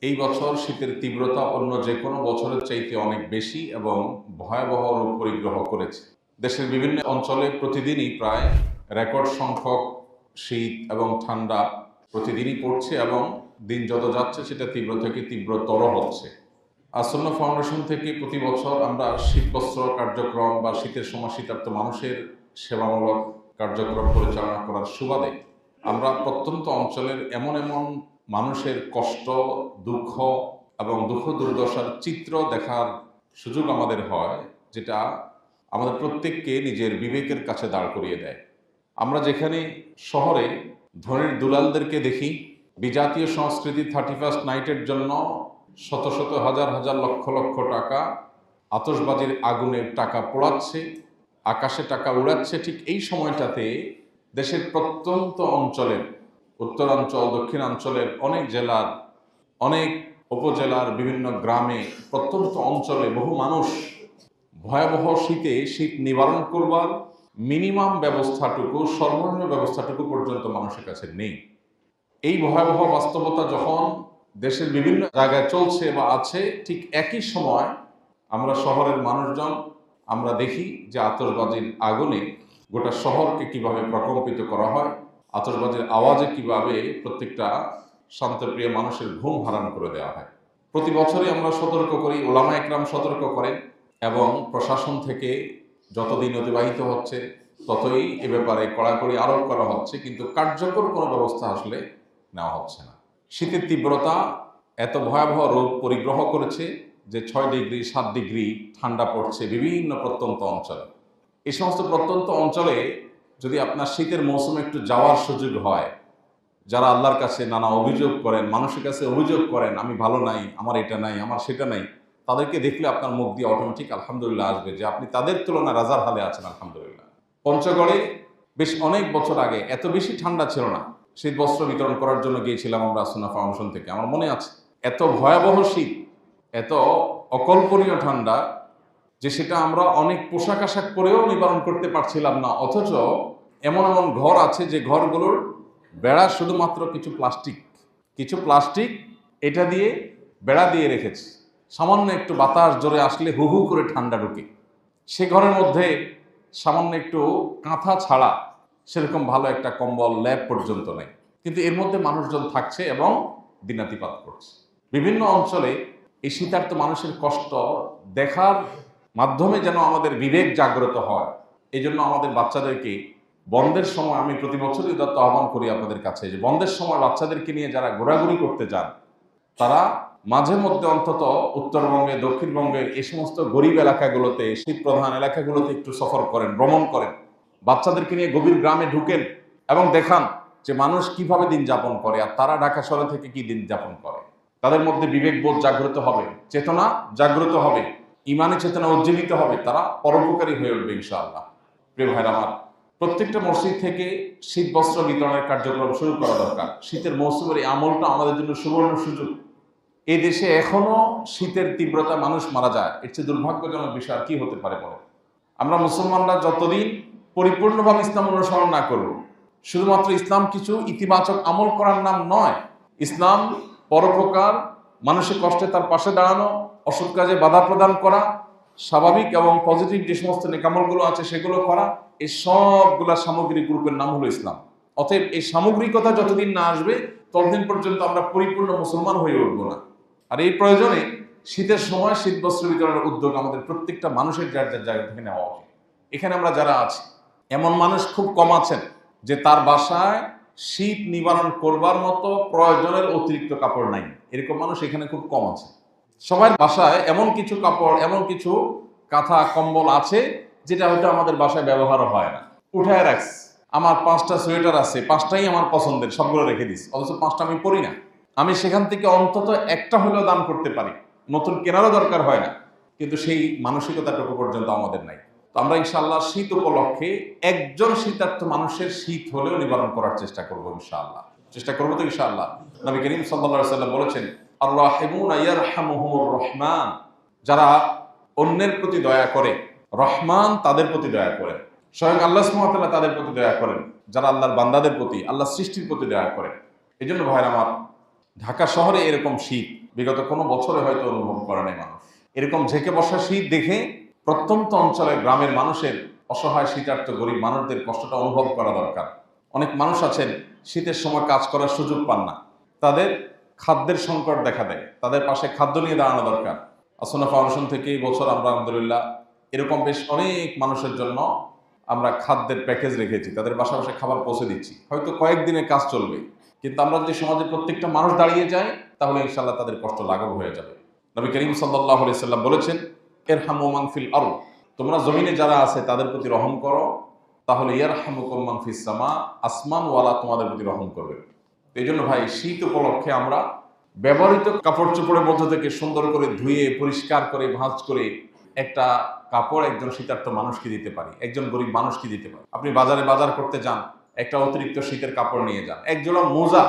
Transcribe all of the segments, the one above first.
এই বছর শীতের তীব্রতা অন্য যে কোনো বছরের চাইতে অনেক বেশি এবং ভয়াবহ রূপ পরিগ্রহ করেছে। দেশের বিভিন্ন অঞ্চলে প্রতিদিনই প্রায় রেকর্ড সংখ্যক শীত এবং ঠান্ডা প্রতিদিনই পড়ছে এবং দিন যত যাচ্ছে সেটা তীব্র থেকে তীব্রতর হচ্ছে। আসন্ন ফাউন্ডেশন থেকে প্রতি বছর আমরা শীতবস্ত্র কার্যক্রম বা শীতের সময় শীতার্ত মানুষের সেবামূলক কার্যক্রম পরিচালনা করার সুবাদে আমরা প্রত্যন্ত অঞ্চলের এমন এমন মানুষের কষ্ট, দুঃখ এবং দুঃখ দুর্দশার চিত্র দেখার সুযোগ আমাদের হয়, যেটা আমাদের প্রত্যেককে নিজের বিবেকের কাছে দাঁড় করিয়ে দেয়। আমরা যেখানে শহরে ধনীর দুলালদেরকে দেখি বিজাতীয় সংস্কৃতি 31st নাইটের জন্য শত শত হাজার হাজার লক্ষ লক্ষ টাকা আতশবাজির আগুনে টাকা পোড়াচ্ছে, আকাশে টাকা উড়াচ্ছে, ঠিক এই সময়টাতে দেশের প্রত্যন্ত অঞ্চলের উত্তরাঞ্চল, দক্ষিণাঞ্চলের অনেক জেলার, অনেক উপজেলার বিভিন্ন গ্রামে, প্রত্যন্ত অঞ্চলে বহু মানুষ ভয়াবহ শীতে শীত নিবারণ করবার মিনিমাম ব্যবস্থাটুকু, সর্বনিম্ন ব্যবস্থাটুকু পর্যন্ত মানুষের কাছে নেই। এই ভয়াবহ বাস্তবতা যখন দেশের বিভিন্ন জায়গায় চলছে বা আছে, ঠিক একই সময় আমরা শহরের মানুষজন আমরা দেখি যে আতশবাজির আগুনে গোটা শহরকে কিভাবে প্রকম্পিত করা হয়, আতশবাজির আওয়াজে কিভাবে প্রত্যেকটা শান্তপ্রিয় মানুষের ঘুম হারাম করে দেওয়া হয়। প্রতি বছরই আমরা সতর্ক করি, ওলামা একরাম সতর্ক করেন এবং প্রশাসন থেকে যতদিন অতিবাহিত হচ্ছে ততই এ ব্যাপারে কড়াকড়ি আরোপ করা হচ্ছে, কিন্তু কার্যকর কোনো ব্যবস্থা আসলে নেওয়া হচ্ছে না। শীতের তীব্রতা এত ভয়াবহ রূপ পরিগ্রহ করেছে যে 6 ডিগ্রি 7 ডিগ্রি ঠান্ডা পড়ছে বিভিন্ন প্রত্যন্ত অঞ্চলে। এই সমস্ত প্রত্যন্ত অঞ্চলে যদি আপনার শীতের মৌসুমে একটু যাওয়ার সুযোগ হয়, যারা আল্লাহর কাছে নানা অভিযোগ করেন, মানুষের কাছে অভিযোগ করেন, আমি ভালো নাই, আমার এটা নাই, আমার সেটা নাই, তাদেরকে দেখলে আপনার মুখ দিয়ে অটোমেটিক আলহামদুলিল্লাহ আসবে যে আপনি তাদের তুলনায় রাজার হালে আছেন আলহামদুলিল্লাহ। পঞ্চগড়ে বেশ অনেক বছর আগে এত বেশি ঠান্ডা ছিল না, শীত বস্ত্র বিতরণ করার জন্য গিয়েছিলাম আমরা সুন্নাহ ফাউন্ডেশন থেকে। আমার মনে আছে এত ভয়াবহ শীত, এত অকল্পনীয় ঠান্ডা যে সেটা আমরা অনেক পোশাক আশাক পরেও নিবারণ করতে পারছিলাম না। অথচ এমন এমন ঘর আছে যে ঘরগুলোর বেড়া শুধুমাত্র কিছু প্লাস্টিক এটা দিয়ে বেড়া দিয়ে রেখেছে। সামান্য একটু বাতাস জোরে আসলে হু হু করে ঠান্ডা ঢুকে। সে ঘরের মধ্যে সামান্য একটু কাঁথা ছাড়া সেরকম ভালো একটা কম্বল ল্যাপ পর্যন্ত নেই, কিন্তু এর মধ্যে মানুষজন থাকছে এবং দিনাতিপাত করছে। বিভিন্ন অঞ্চলে এই শীতার্ত মানুষের কষ্ট দেখার মাধ্যমে যেন আমাদের বিবেক জাগ্রত হয়। এই জন্য আমাদের বাচ্চাদেরকে বন্ধের সময়, আমি প্রতি বছরই উদাত্ত আহ্বান করি আপনাদের কাছে যে বন্ধের সময় বাচ্চাদেরকে নিয়ে যারা ঘোরাঘুরি করতে যান তারা মাঝে মধ্যে অন্তত উত্তরবঙ্গে, দক্ষিণবঙ্গের এই সমস্ত গরিব এলাকাগুলোতে, শীত প্রধান এলাকাগুলোতে একটু সফর করেন, ভ্রমণ করেন, বাচ্চাদেরকে নিয়ে গভীর গ্রামে ঢুকেন এবং দেখান যে মানুষ কিভাবে দিন যাপন করে আর তারা ঢাকা শহর থেকে কি দিন যাপন করে। তাদের মধ্যে বিবেকবোধ জাগ্রত হবে, চেতনা জাগ্রত হবে, ইমানি চেতনা উজ্জীবিত হবে, তারা পরোপকারী হয়ে উঠবে ইনশাআল্লাহ। প্রিয় ভাইরা আমার, প্রত্যেকটা মসজিদ থেকে শীত বস্ত্র বিতরণের কার্যক্রম শুরু করা দরকার। শীতের মৌসুমের এই আমলটা আমাদের জন্য সুবর্ণ সুযোগ। এই দেশে এখনো শীতের তীব্রতা মানুষ মারা যায়, এর চেয়ে দুর্ভাগ্যজনক বিষয় আর কি হতে পারে বলে। আমরা মুসলমানরা যতদিন পরিপূর্ণভাবে ইসলাম অনুসরণ না করব, শুধুমাত্র ইসলাম কিছু ইতিবাচক আমল করার নাম নয়, ইসলাম পরোপকার, মানুষের কষ্টে তার পাশে দাঁড়ানো, অসৎ কাজে বাধা প্রদান করা, স্বাভাবিক এবং পজিটিভ যে সমস্ত নেকামলগুলো আছে সেগুলো করা, এই সবগুলা সামগ্রিক গ্রুপের নাম হলো ইসলাম। অতএব এই সামগ্রিকতা যতদিন না আসবে ততদিন পর্যন্ত আমরা পরিপূর্ণ মুসলমান হয়ে উঠবো না। আর এই প্রয়োজনে শীতের সময় শীত বস্ত্র বিতরণের উদ্যোগ আমাদের প্রত্যেকটা মানুষের যার যার জায়গা থেকে নেওয়া উচিত। এখানে আমরা যারা আছি, এমন মানুষ খুব কম আছেন যে তার বাসায় শীত নিবারণ করবার মতো প্রয়োজনের অতিরিক্ত কাপড় নাই, এরকম মানুষ এখানে খুব কম আছে। সবার বাসায় এমন কিছু কাপড়, এমন কিছু কাঁথা কম্বল আছে যেটা হয়তো আমাদের বাসায় ব্যবহার হয় না, উঠায় রাখছি। আমার 5টা সোয়েটার আছে, 5টাই আমার পছন্দের, সবগুলো রেখে দিস, অথচ 5টা আমি পরি না। আমি সেখান থেকে অন্তত একটা হলেও দান করতে পারি, নতুন কেনারও দরকার হয় না, কিন্তু সেই মানসিকতাটুকু পর্যন্ত আমাদের নাই। তো আমরা ইনশাআল্লাহ শীত উপলক্ষে একজন শীতার্থ মানুষের শীত হলেও নিবারণ করার চেষ্টা করবো ইনশাআল্লাহ। চেষ্টা করবো তো ইনশাআল্লাহ। নবী করিম সাল্লাল্লাহু আলাইহি ওয়াসাল্লাম বলেছেন, আররাহিমুনা ইয়ারহামুহুমুর রহমান, যারা অন্যের প্রতি দয়া করে রহমান তাদের প্রতি দয়া করেন। স্বয়ং আল্লাহ সুবহানাহু ওয়া তাআলা তাদের প্রতি দয়া করেন যারা আল্লাহর বান্দাদের প্রতি, আল্লাহ সৃষ্টির প্রতি দয়া করেন। এই জন্য ভাইরা আমার, ঢাকা শহরে এরকম শীত বিগত কোনো বছরে হয়তো অনুভব করে নাই মানুষ। এরকম ঝেঁকে বসা শীত দেখে প্রত্যন্ত অঞ্চলের গ্রামের মানুষের অসহায় শীতার্ত গরিব মানুষদের কষ্টটা অনুভব করা দরকার। অনেক মানুষ আছেন শীতের সময় কাজ করার সুযোগ পান না, তাদের খাদ্যের সংকট দেখা দেয়, তাদের পাশে খাদ্য নিয়ে দাঁড়ানো দরকার। আসনা ফাউন্ডেশন থেকে এই বছর আমরা আলহামদুলিল্লাহ এরকম বেশ অনেক মানুষের জন্য আমরা খাদ্যের প্যাকেজ রেখেছি, তাদের বাসা বাসায় খাবার পৌঁছে দিচ্ছি। হয়তো কয়েকদিনের কাজ চলবে, কিন্তু আমরা যদি সমাজের প্রত্যেকটা মানুষ দাঁড়িয়ে যাই তাহলে ইনশাআল্লাহ তাদের কষ্ট লাঘব হয়ে যাবে। নবী করিম সাল্লাল্লাহু আলাইহি সাল্লাম বলেছেন, ইরহামু মান ফিল আরদ, তোমরা জমিনে যারা আছে তাদের প্রতি রহম করো, তাহলে ইয়ারহামুকুম মান ফিস সামা, আসমানওয়ালা তোমাদের প্রতি রহম করবে। এই জন্য ভাই শীত উপলক্ষে আমরা ব্যবহৃত কাপড় চোপড়ের মধ্যে থেকে সুন্দর করে ধুয়ে পরিষ্কার করে ভাঁজ করে একটা কাপড় একজন শীতার্ত মানুষকে দিতে পারি, একজন গরিব মানুষকে দিতে পারি। আপনি বাজারে বাজার করতে যান, একটা অতিরিক্ত শীতের কাপড় নিয়ে যান, একজোড়া মোজা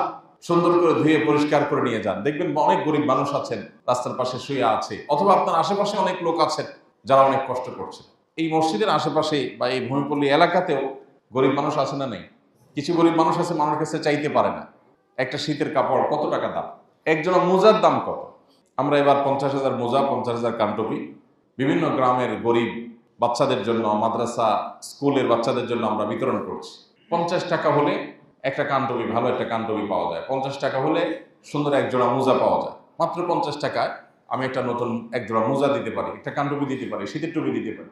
সুন্দর করে ধুয়ে পরিষ্কার করে নিয়ে যান। দেখবেন অনেক গরিব মানুষ আছেন রাস্তার পাশে শুয়ে আছে, অথবা আপনার আশেপাশে অনেক লোক আছেন যারা অনেক কষ্ট করছে। এই মসজিদের আশেপাশে বা এই ভূমিপল্লী এলাকাতেও গরিব মানুষ আছে না নেই? কিছু গরিব মানুষ আছে মানুষের কাছে চাইতে পারে না। একটা শীতের কাপড় কত টাকা দাম, একজোড়া মোজার দাম কত? আমরা এবার 50,000 মোজা, 50,000 কানটুপি বিভিন্ন গ্রামের গরিব বাচ্চাদের জন্য, মাদ্রাসা স্কুলের বাচ্চাদের জন্য আমরা বিতরণ করছি। 50 টাকা হলে একটা কানটুপি, ভালো একটা কানটুপি পাওয়া যায়। 50 টাকা হলে সুন্দর একজোড়া মোজা পাওয়া যায়। মাত্র 50 টাকায় আমি একটা নতুন একজোড়া মোজা দিতে পারি, একটা কানটুপি দিতে পারি, শীতের টুপি দিতে পারি।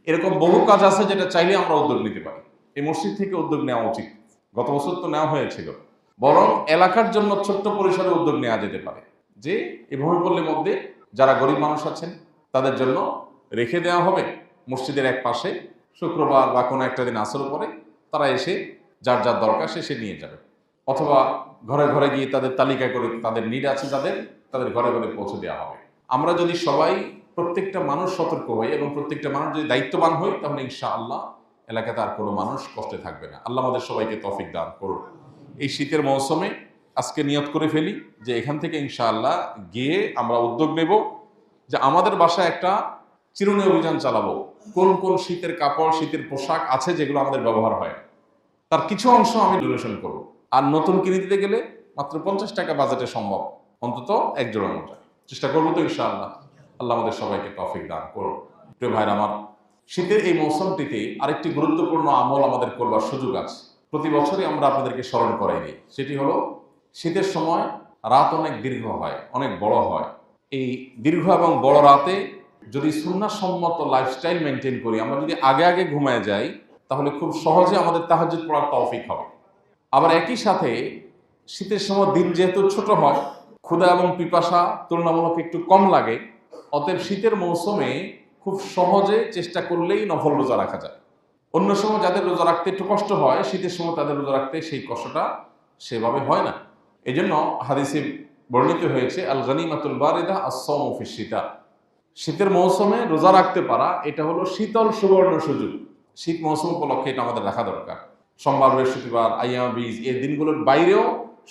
এরকম বহু কাজ আছে যেটা চাইলে আমরা উদ্যোগ নিতে পারি। এই মসজিদ থেকে উদ্যোগ নেওয়া উচিত। গত বছর তো নেওয়া হয়েছিল, বরং এলাকার জন্য ছোট্ট পরিসরে উদ্যোগ নেওয়া যেতে পারে যে এই ভূমিপল্লীর মধ্যে যারা গরিব মানুষ আছেন তাদের জন্য রেখে দেওয়া হবে মসজিদের এক পাশে। শুক্রবার বা কোনো একটা দিন আসর পরে তারা এসে যার যার দরকার সে নিয়ে যাবে, অথবা ঘরে ঘরে গিয়ে তাদের তালিকা করে তাদের নিড আছে তাদের ঘরে ঘরে পৌঁছে দেওয়া হবে। আমরা যদি সবাই প্রত্যেকটা মানুষ সতর্ক হই এবং প্রত্যেকটা মানুষ যদি দায়িত্ববান হই তাহলে ইনশাআল্লাহ এলাকাতে আর কোনো মানুষ কষ্টে থাকবে না। আল্লাহ আমাদের সবাইকে তৌফিক দান করুন। এই শীতের মৌসুমে আজকে নিয়ত করে ফেলি যে এখান থেকে ইনশাআল্লাহ গিয়ে আমরা উদ্যোগ নেব যে আমাদের বাসায় একটা চিরুনি অভিযান চালাবো। কোন কোন শীতের কাপড়, শীতের পোশাক আছে যেগুলো আমাদের ব্যবহার হয়, তার কিছু অংশ আমি ডোনেশন করব। আর নতুন কিনে দিতে গেলে মাত্র 50 টাকা বাজেটে সম্ভব, অন্তত এক জোড়া মোজা চেষ্টা করবো তো ইনশাআল্লাহ। আল্লাহ আমাদের সবাইকে তৌফিক দান করুন। প্রিয় ভাইরা আমার, শীতের এই মৌসুমটিতে আরেকটি গুরুত্বপূর্ণ আমল আমাদের করবার সুযোগ আছে। প্রতি বছরই আমরা আপনাদেরকে স্মরণ করাই দিই, সেটি হলো শীতের সময় রাত অনেক দীর্ঘ হয়, অনেক বড় হয়। এই দীর্ঘ এবং বড় রাতে যদি সুন্নাহসম্মত লাইফস্টাইল মেনটেন করি, আমরা যদি আগে আগে ঘুমায় যাই তাহলে খুব সহজে আমাদের তাহাজ্জুদ পড়ার তৌফিক হবে। আবার একই সাথে শীতের সময় দিন যেহেতু ছোট হয়, ক্ষুধা এবং পিপাসা তুলনামূলক একটু কম লাগে, অতএব শীতের মৌসুমে খুব সহজে চেষ্টা করলেই নফল রোজা রাখা যায়। অন্য সময় যাদের রোজা রাখতে একটু কষ্ট হয়, শীতের সময় তাদের রোজা রাখতে সেই কষ্টটা সেভাবে হয় না। এই জন্য হাদিসে বর্ণিত হয়েছে আল গনিমাতুল বারিদা আস-সাওমু ফিশ শীতা, শীতের মৌসুমে রোজা রাখতে পারা এটা হলো শীতল সুবর্ণ সুযোগ। শীত মৌসুম উপলক্ষে এটা আমাদের রাখা দরকার। সোমবার, বৃহস্পতিবার, আইয়াম বীজ এই দিনগুলোর বাইরেও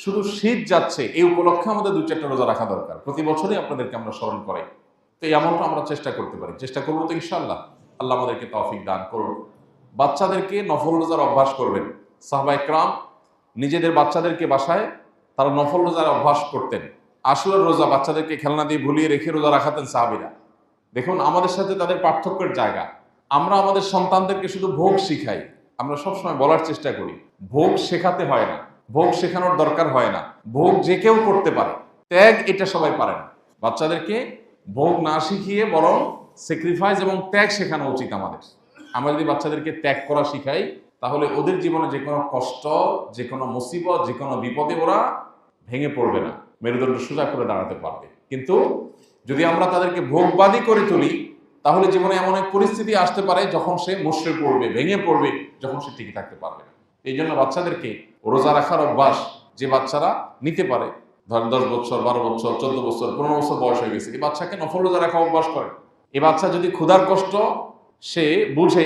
শুধু শীত যাচ্ছে এই উপলক্ষে আমাদের 2-4টা রোজা রাখা দরকার। প্রতি বছরই আপনাদেরকে আমরা স্মরণ করাই। তো এই আমলটা আমরা চেষ্টা করতে পারি, চেষ্টা করবো তো ইনশাআল্লাহ। আল্লাহ আমাদেরকে তৌফিক দান করুন। বাচ্চাদেরকে নফল রোজার অভ্যাস করবেন। সাহাবা ইকরাম নিজেদের বাচ্চাদেরকে বাসায় তারা নফল রোজার অভ্যাস করতেন। আশুরার রোজা বাচ্চাদেরকে খেলনা দিয়ে ভুলিয়ে রেখে রোজা রাখাতেন সাহাবীরা। দেখুন আমাদের সাথে তাদের পার্থক্যের জায়গা। আমরা আমাদের সন্তানদেরকে শুধু ভোগ শিখাই। আমরা সবসময় বলার চেষ্টা করি ভোগ শেখাতে হয় না, ভোগ শেখানোর দরকার হয় না, ভোগ যে কেউ করতে পারে, ত্যাগ এটা সবাই পারে না। বাচ্চাদেরকে ভোগ না শিখিয়ে বরং স্যাক্রিফাইস এবং ত্যাগ শেখানো উচিত আমাদের। আমরা যদি বাচ্চাদেরকে ত্যাগ করা শিখাই তাহলে ওদের জীবনে যে কোনো কষ্ট, যে কোনো মুসিবত, যে কোনো বিপদে ওরা ভেঙে পড়বে না, মেরুদণ্ড সোজা করে দাঁড়াতে পারবে। কিন্তু যদি আমরা তাদেরকে ভোগবাদী করে তুলি তাহলে জীবনে এমন এক পরিস্থিতি আসতে পারে যখন সে মুষড়ে পড়বে, ভেঙে পড়বে, যখন সে টিকে থাকতে পারবে না। এই জন্য বাচ্চাদেরকে রোজা রাখার অভ্যাস যে বাচ্চারা নিতে পারে, ধরেন 10 বছর, 12 বছর, 14 বছর, 15 বছর বয়স হয়ে গেছে, এই বাচ্চাকে নফল রোজা রাখা অভ্যাস করে। এই বাচ্চা যদি ক্ষুধার কষ্ট সে বুঝে,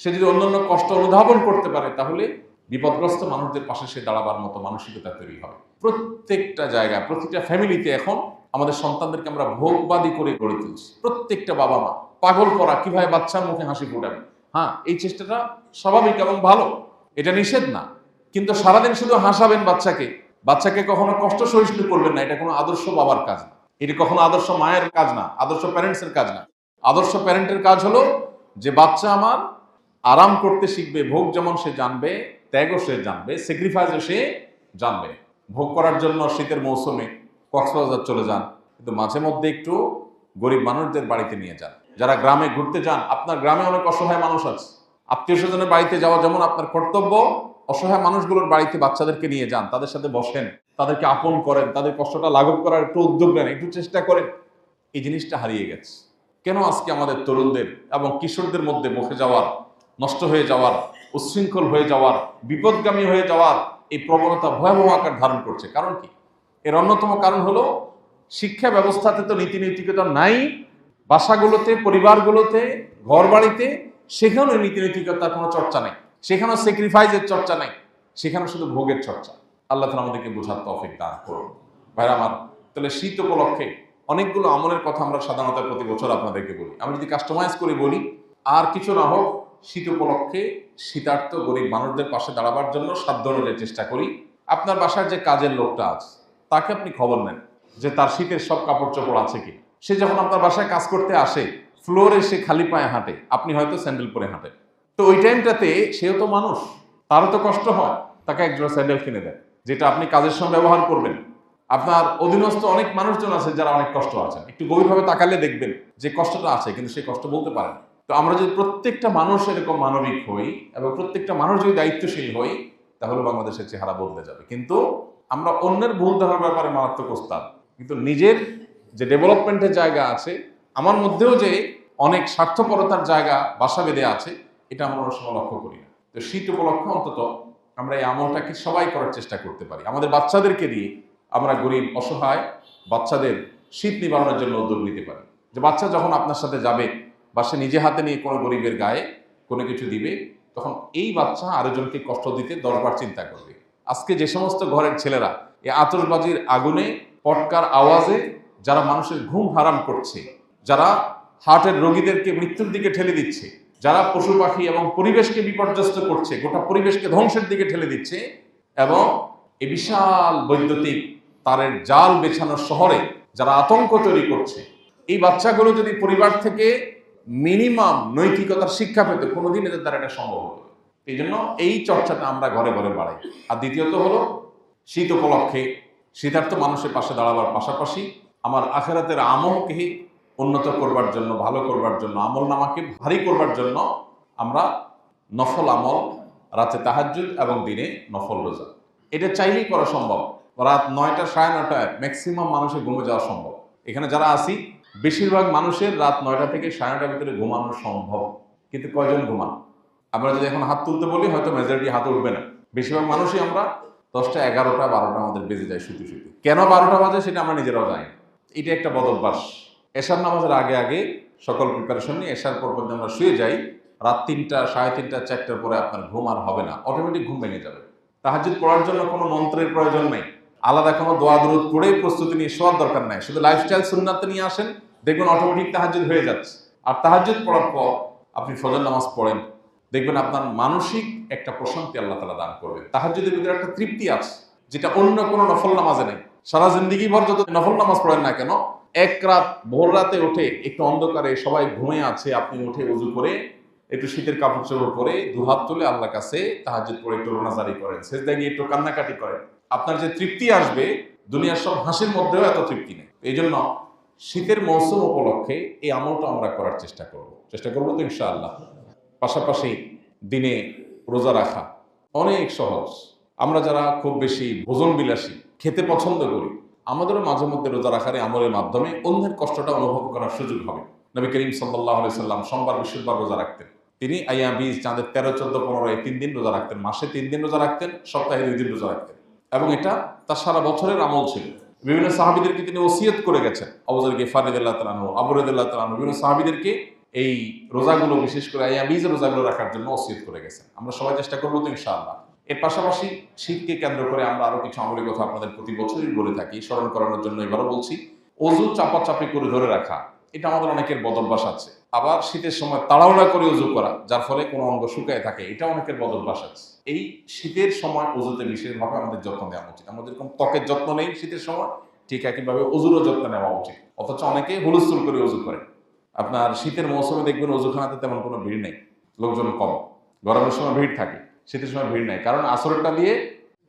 সে যদি অন্যান্য কষ্ট অনুধাবন করতে পারে তাহলে বিপদগ্রস্ত মানুষদের পাশে সে দাঁড়াবার মতো মানসিকতা তৈরি হবে। প্রত্যেকটা জায়গায়, প্রতিটা ফ্যামিলিতে এখন আমাদের সন্তানদেরকে আমরা ভোগবাদী করে গড়ে তুলছি। প্রত্যেকটা বাবা মা পাগল করা কিভাবে বাচ্চার মুখে হাসি ফোটাবে। হ্যাঁ, এই চেষ্টাটা স্বাভাবিক এবং ভালো, এটা নিষেধ না। কিন্তু সারাদিন শুধু হাসাবেন বাচ্চাকে কখনো কষ্ট সহিষ্ণু করবেন না, এটা কোনো আদর্শ বাবার কাজ না। এটি কখনো আদর্শ মায়ের কাজ না, আদর্শ প্যারেন্টসের কাজ না। আদর্শ প্যারেন্টের কাজ হলো যে বাচ্চা আমার আরাম করতে শিখবে, ভোগ যেমন সে জানবে, ত্যাগও সে জানবে, স্যাক্রিফাইসও সে জানবে। ভোগ করার জন্য শীতের মৌসুমে কক্সবাজার চলে যান, কিন্তু মাঝে মধ্যে একটু গরিব মানুষদের বাড়িতে নিয়ে যান। যারা গ্রামে ঘুরতে যান, আপনার গ্রামে অনেক অসহায় মানুষ আছে, আত্মীয় স্বজনের বাড়িতে যাওয়া যেমন আপনার কর্তব্য, অসহায় মানুষগুলোর বাড়িতে বাচ্চাদেরকে নিয়ে যান, তাদের সাথে বসেন, তাদেরকে আপন করেন, তাদের কষ্টটা লাঘব করার একটু উদ্যোগ নেন, একটু চেষ্টা করেন। এই জিনিসটা হারিয়ে গেছে। কেন আজকে আমাদের তরুণদের এবং কিশোরদের মধ্যে বসে যাওয়ার, নষ্ট হয়ে যাওয়ার, উচ্ছৃঙ্খল হয়ে যাওয়ার, বিপদগামী হয়ে যাওয়ার এই প্রবণতা ভয়াবহ আকার ধারণ করছে? কারণ কি? এর অন্যতম কারণ হলো শিক্ষা ব্যবস্থাতে তো নীতি নৈতিকতা নাই। বাসাগুলোতে, পরিবারগুলোতে, ঘর বাড়িতে, সেখানেও নীতি নৈতিকতার কোনো চর্চা নেই, সেখানেও স্যাক্রিফাইসের চর্চা নেই, সেখানে শুধু ভোগের চর্চা। আল্লাহ তাআলা আমাদেরকে বোঝার তৌফিক দান করুন। ভাইরা আমার, তাহলে শীত উপলক্ষে অনেকগুলো আমলের কথা আমরা সাধারণত প্রতি বছর আপনাদেরকে বলি। আমি যদি কাস্টমাইজ করে বলি, আর কিছু না হোক, শীত উপলক্ষে শীতার্ত গরিব মানুষদের পাশে দাঁড়াবার জন্য সাধ্য অনুযায়ী চেষ্টা করি। আপনার বাসার যে কাজের লোকটা আছে, তাকে আপনি খবর নেন যে তার শীতের সব কাপড় চোপড় আছে কি। সে যখন আপনার বাসায় কাজ করতে আসে, ফ্লোরে সে খালি পায়ে হাঁটে, আপনি হয়তো স্যান্ডেল পরে হাঁটেন। তো ওই টাইমটাতে সেও তো মানুষ, তারও তো কষ্ট হয়, তাকে এক জোড়া স্যান্ডেল কিনে দেন, যেটা আপনি কাজের সময় ব্যবহার করবেন। আপনার অধীনস্থ অনেক মানুষজন আছে যারা অনেক কষ্ট আছেন, একটু গভীরভাবে তাকালে দেখবেন যে কষ্টটা আছে, কিন্তু সে কষ্ট বলতে পারেন। তো আমরা যদি প্রত্যেকটা মানুষ এরকম মানবিক হই এবং প্রত্যেকটা মানুষ যদি দায়িত্বশীল হই, তাহলে বাংলাদেশের চেহারা বদলে যাবে। কিন্তু আমরা অন্যের ভুল ধরার ব্যাপারে মারাত্মক ওস্তাদ, কিন্তু নিজের যে ডেভেলপমেন্টের জায়গা আছে, আমার মধ্যেও যে অনেক স্বার্থপরতার জায়গা বাসা বেঁধে আছে, এটা আমরা অনেক সময় লক্ষ্য করি না। তো শীত উপলক্ষে অন্তত আমরা এই আমলটাকে সবাই করার চেষ্টা করতে পারি। আমাদের বাচ্চাদেরকে দিয়ে আমরা গরিব অসহায় বাচ্চাদের শীত নিবারণের জন্য উদ্যোগ নিতে পারি। যে বাচ্চা যখন আপনার সাথে যাবে বা সে নিজে হাতে নিয়ে কোনো গরিবের গায়ে কোনো কিছু দিবে, তখন এই বাচ্চা আরেকজনকে কষ্ট দিতে 10 বার চিন্তা করবে। আজকে যে সমস্ত ঘরের ছেলেরা এই আতশবাজির আগুনে, পটকার আওয়াজে যারা মানুষের ঘুম হারাম করছে, যারা হার্টের রোগীদেরকে মৃত্যুর দিকে ঠেলে দিচ্ছে, যারা পশু পাখি এবং পরিবেশকে বিপর্যস্ত করছে, গোটা পরিবেশকে ধ্বংসের দিকে ঠেলে দিচ্ছে, এবং এই বিশাল বৈদ্যুতিক তারের জাল বেছানোর শহরে যারা আতঙ্ক তৈরি করছে, এই বাচ্চাগুলো যদি পরিবার থেকে মিনিমাম নৈতিকতার শিক্ষা পেতে, কোনোদিন এদের দ্বারা এটা সম্ভব হবে। এই জন্য এই চর্চাটা আমরা ঘরে ঘরে বাড়াই। আর দ্বিতীয়ত হলো, শীত উপলক্ষে শীতার্থ মানুষের পাশে দাঁড়াবার পাশাপাশি আমার আখিরাতের আমলকে উন্নত করবার জন্য, ভালো করবার জন্য, আমল নামাকে ভারী করবার জন্য আমরা নফল আমল, রাতে তাহাজ্জুদ এবং দিনে নফল রোজা, এটা চাইলেই করা সম্ভব। রাত 9টা, 9:30 ম্যাক্সিমাম মানুষের ঘুমে যাওয়া সম্ভব। এখানে যারা আসি, বেশিরভাগ মানুষের রাত 9টা থেকে 9:30 ভিতরে ঘুমানো সম্ভব, কিন্তু কয়জন ঘুমান? আমরা যদি এখন হাত তুলতে বলি, হয়তো মেজরিটি হাত উঠবে না। বেশিরভাগ মানুষই আমরা 10টা, 11টা, 12টা আমাদের বেজে যায় শুতে শুতে। কেন 12টা বাজে সেটা আমরা নিজেরাও জানি। এটা একটা বদ অভ্যাস। এশার নামাজের আগে আগে সকল প্রিপারেশন নিয়ে এশার পর পর্যন্ত আমরা শুয়ে যাই। রাত 3টা, 3:30, 4টার পরে আপনার ঘুম আর হবে না, অটোমেটিক ঘুম ভেঙে যাবে। তাহাজ্জুদ পড়ার জন্য কোনো মন্ত্রের প্রয়োজন নেই, আলাদা কোনো দোয়া দরুদ পড়ে প্রস্তুতি নিয়ে শোয়ার দরকার নাই। শুধু লাইফস্টাইল সুন্নাতে নিয়ে আসেন, দেখবেন অটোমেটিক তাহাজ্জুদ হয়ে যাচ্ছে। আর তাহাজ্জুদ পড়ার পর আপনি ফজর নামাজ পড়েন, দেখবেন আপনার মানসিক একটা প্রশান্তি আল্লাহ তাআলা দান করবেন। তাহাজ্জুদের ভিতরে একটা তৃপ্তি আছে, যেটা অন্য কোনো নফল নামাজে নেই। সারা জিন্দেগি ভর যত নফল নামাজ পড়েন না কেন, এক রাত ভোর রাতে উঠে একটু অন্ধকারে সবাই ঘুমিয়ে আছে, আপনি উঠে ওযু করে একটু শীতের কাপড় চোপড় পরে দুহাত তুলে আল্লাহর কাছে তাহাজ্জুদ পড়ে একটু রোনাজারি করেন, সেজদায় গিয়ে একটু কান্নাকাটি করেন, আপনার যে তৃপ্তি আসবে, দুনিয়ার সব হাসির মধ্যেও এত তৃপ্তি নেই। এই জন্য শীতের মৌসুম উপলক্ষে এই আমলটা আমরা করার চেষ্টা করবো তো ইনশাআল্লাহ। পাশাপাশি দিনে রোজা রাখা অনেক সহজ। আমরা যারা খুব বেশি ভোজন বিলাসী, খেতে পছন্দ করি, আমাদেরও মাঝে মধ্যে রোজা রাখার এই আমলের মাধ্যমে অন্যের কষ্টটা অনুভব করার সুযোগ হবে। নবী করিম সাল্লাল্লাহু আলাইহি সাল্লাম সোমবার, বৃহস্পতিবার রোজা রাখতেন। তিনি আইয়াম বীজ, চাঁদের 13, 14, 15 এই 3 দিন রোজা রাখতেন। মাসে 3 দিন রোজা রাখতেন, সপ্তাহে 2 দিন রোজা রাখতেন, এবং এটা তার সারা বছরের আমল ছিল। বিভিন্ন সাহাবীদেরকে তিনি ওসিয়ত করে গেছেন। আবু যর গিফারি রাদিয়াল্লাহু তাআলা আনহু, আবু রাদিয়াল্লাহু তাআলা আনহু বিভিন্ন সাহাবীদেরকে এই রোজাগুলো, বিশেষ করে আইয়াম বীজ রোজাগুলো রাখার জন্য ওসিয়ত করে গেছেন। আমরা সবাই চেষ্টা করবো তো ইনশাআল্লাহ। এর পাশাপাশি শীতকে কেন্দ্র করে আমরা আরো কিছু আমলের কথা আপনাদের প্রতি বছরই বলে থাকি, স্মরণ করানোর জন্য এবারও বলছি। ওযু চাপাচাপি করে ধরে রাখা, এটা আমাদের অনেকের বদ অভ্যাস আছে। আবার শীতের সময় তাড়াহুড়া করে ওযু করা, যার ফলে কোনো অঙ্গ শুকায় থাকে, এটা অনেকের বদ অভ্যাস আছে। এই শীতের সময় ওযুতে বিশেষভাবে আমাদের যত্ন নেওয়া উচিত। আমরা যেরকম ত্বকের যত্ন নেই শীতের সময়, ঠিক একইভাবে অজুরও যত্ন নেওয়া উচিত। অথচ অনেকে হুলস্থুল করে অজু করে। আপনার শীতের মৌসুমে দেখবেন অজুখানাতে তেমন কোনো ভিড় নেই, লোকজন কম। গরমের সময় ভিড় থাকে, শীতের সময় ভিড় নেই, কারণ আসরটা দিয়ে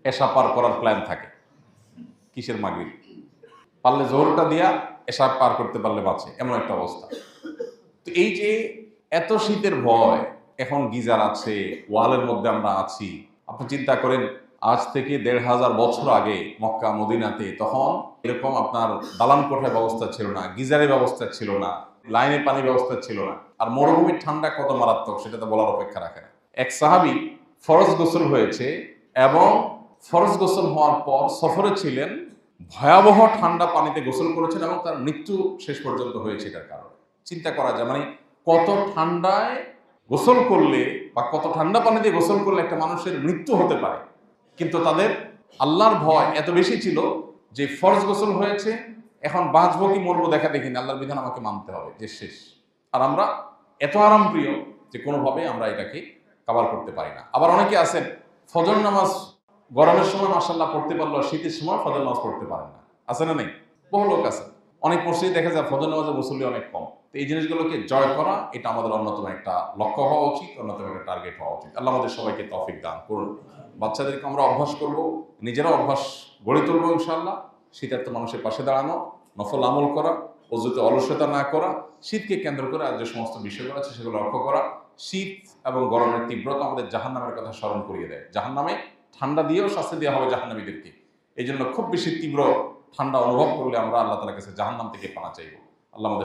এশা পার করার প্ল্যান থাকে। কিসের মাগরিব? পারলে জোহরটা দিয়া এশা পার করতে পারলে বাঁচে, এমন একটা অবস্থা। তো এই যে এত শীতের ভয়, এখন গিজার আছে, ওয়ালের মধ্যে আমরা আছি। আপনি চিন্তা করেন, আজ থেকে ১৫০০ বছর আগে মক্কা মদিনাতে তখন এরকম আপনার দালান কোঠার ব্যবস্থা ছিল না, গিজারের ব্যবস্থা ছিল না, লাইনের পানির ব্যবস্থা ছিল না। আর মরুভূমির ঠান্ডা কত মারাত্মক সেটা তো বলার অপেক্ষা রাখে না। এক সাহাবী ফরজ গোসল হয়েছে এবং ফরজ গোসল হওয়ার পর সফরে ছিলেন, ভয়াবহ ঠান্ডা পানিতে গোসল করেছেন এবং তার মৃত্যু শেষ পর্যন্ত হয়েছে এটার কারণে। চিন্তা করা যায়, মানে কত ঠান্ডায় গোসল করলে বা কত ঠান্ডা পানিতে গোসল করলে একটা মানুষের মৃত্যু হতে পারে। কিন্তু তাদের আল্লাহর ভয় এত বেশি ছিল যে ফরজ গোসল হয়েছে, এখন বাঁচবো কি মরবো দেখা দেখিনি, আল্লাহর বিধান আমাকে মানতে হবে, যে শেষ। আর আমরা এত আরাম প্রিয় যে কোনোভাবে আমরা এটাকে কাভার করতে পারি না। আবার অনেকে আছেন ফজর নামাজ গরমের সময় মাশাআল্লাহ পড়তে পারলো, শীতের সময় ফজর নামাজ পড়তে পারেন না, আছে না নেই? বহু লোক আছে। অনেক মসজিদে দেখা যায় ফজর নামাজের মুসল্লি অনেক কম। তো এই জিনিসগুলোকে জয় করা, এটা আমাদের অন্যতম একটা লক্ষ্য হওয়া উচিত, অন্যতম একটা টার্গেট হওয়া উচিত। আল্লাহ আমাদের সবাইকে তৌফিক দান করুন। বাচ্চাদেরকে আমরা অভ্যাস করব, নিজেরাও অভ্যাস গড়ে তুলবো ইনশাআল্লাহ। শীতার্থ মানুষের পাশে দাঁড়ানো, নফল আমল করা, অযুতে অলসতা না করা, শীতকে কেন্দ্র করে আর যে সমস্ত বিষয়গুলো আছে সেগুলো লক্ষ্য করা। শীত এবং গরমের তীব্রতা আমাদের জাহান্নামের কথা স্মরণ করিয়ে দেয়। জাহান্নামে ঠান্ডা দিয়েও শাস্তি দেওয়া হবে জাহান্নামীদেরকে। এই জন্য খুব বেশি তীব্র ঠান্ডা অনুভব করলে আমরা আল্লাহ তাআলার কাছে জাহান্নাম থেকে পানা চাইব। আল্লাহ আমাদের